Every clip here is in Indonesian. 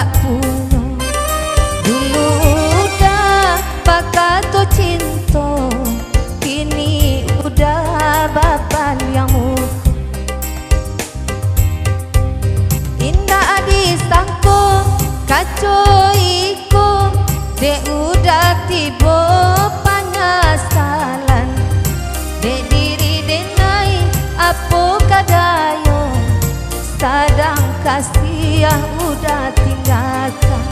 ndak punya. Dulu udah pakato cinta, kini udah bapak yang muka. Indah disangko kacau iko, dek udah tiba penyesalan. Dek diri denai apa kadayo, sadang kasih udah tinggalkan.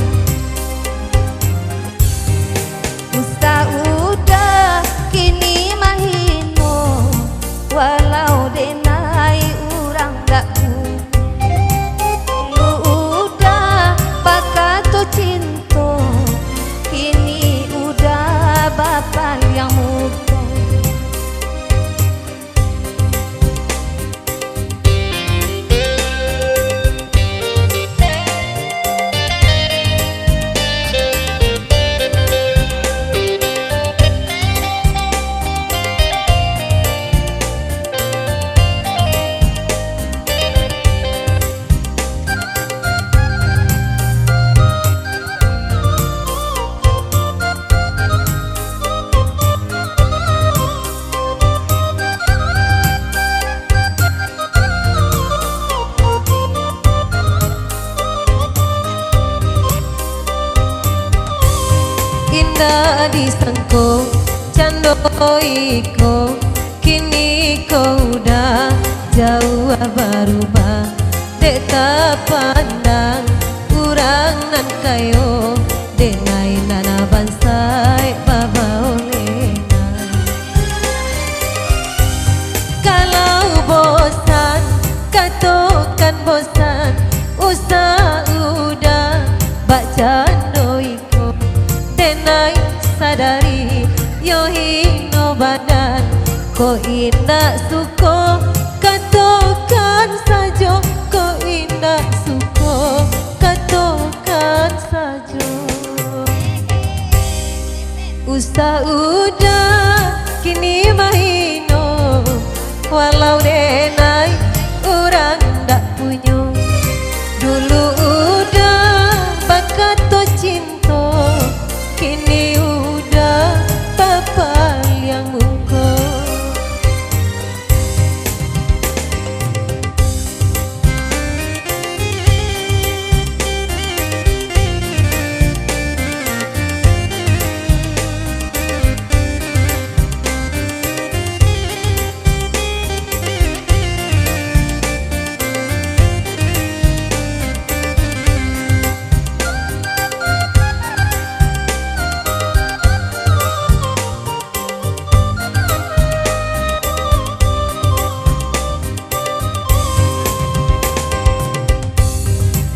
Udah kini mahino, walau denai urang dak punya. Udah pakato cinta, kini udah bapak yang muka. Indah disangko cando iko, kini kau udah jauh berubah. Dek tak pandang urangan kayo, denai nana bansai baba olena. Kalau bosan katakan bosan, usah udah baca doiko. Denai sadari yo hino badan, ko indah suko katakan saja. Ko indah suko katakan saja. Usah udah kini mahino, walau denai orang dak punya. Dulu udah bakato cinta, kini udah bapak yang muka.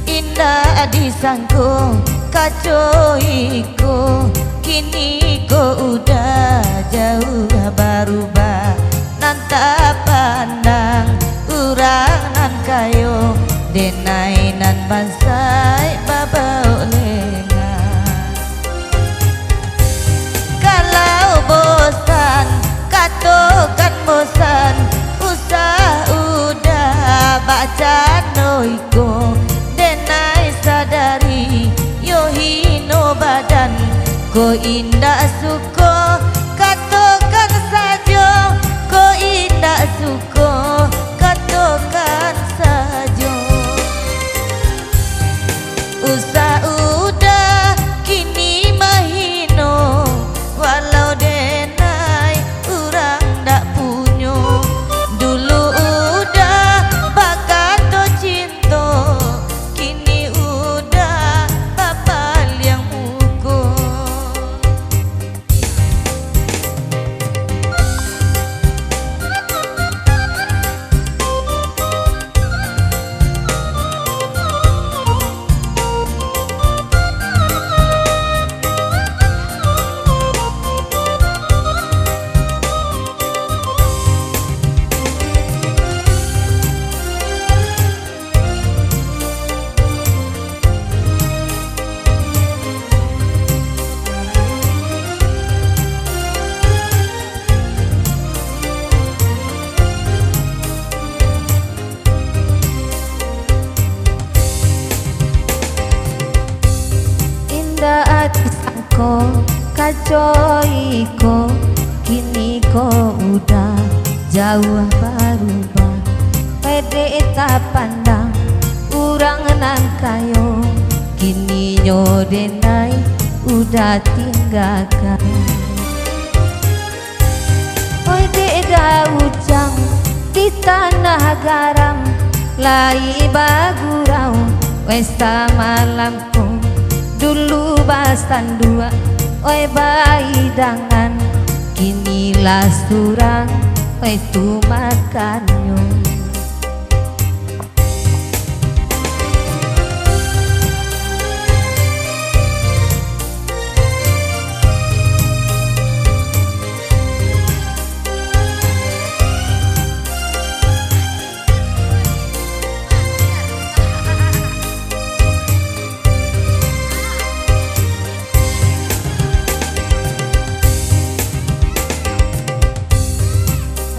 Indah disangko kacau iko, kini ko udah jauh berubah. Nanta pandang urangan kayo, denai nan bansai baba olena. Kalau bosan katakan bosan, usah udah baca noiko. Denai sadari yo hino badan, ko indah suko katakan saja. Ko indah suko katakan saja. Usah udah kini mahino, walau denai urang dak punya. Dulu udah bakato cinta, kini udah bapak yang muka. kacoi ko, kini ko udah jauh berubah. Pede tak pandang urang nan kayo, kini nyodenai udah tinggalkan. Oi deda ujang di tanah garam, lai bagurau westa malamku dulu basan dua. Oi baidangan kinilah surang itu makannya.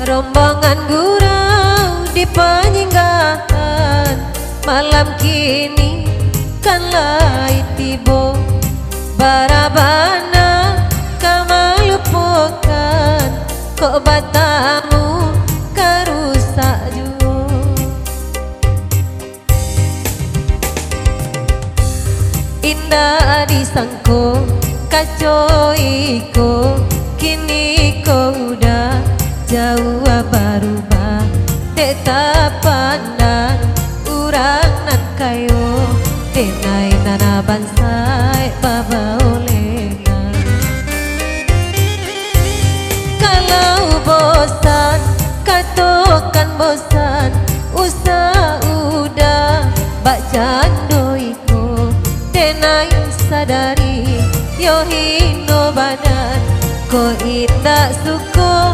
Rombongan gurau di penyinggahan malam kini kan lai tibo barabana kamalupokan kok batamu karusak juo. Indah disangko kacoiko, kini kau udah jauh berubah. Dek tak pandang urang nan kayo, denai nana bansai baba olengan. Kalau bosan katakan bosan, usah udah bak jandoiko, denai sadari yo hino badan ko indah suko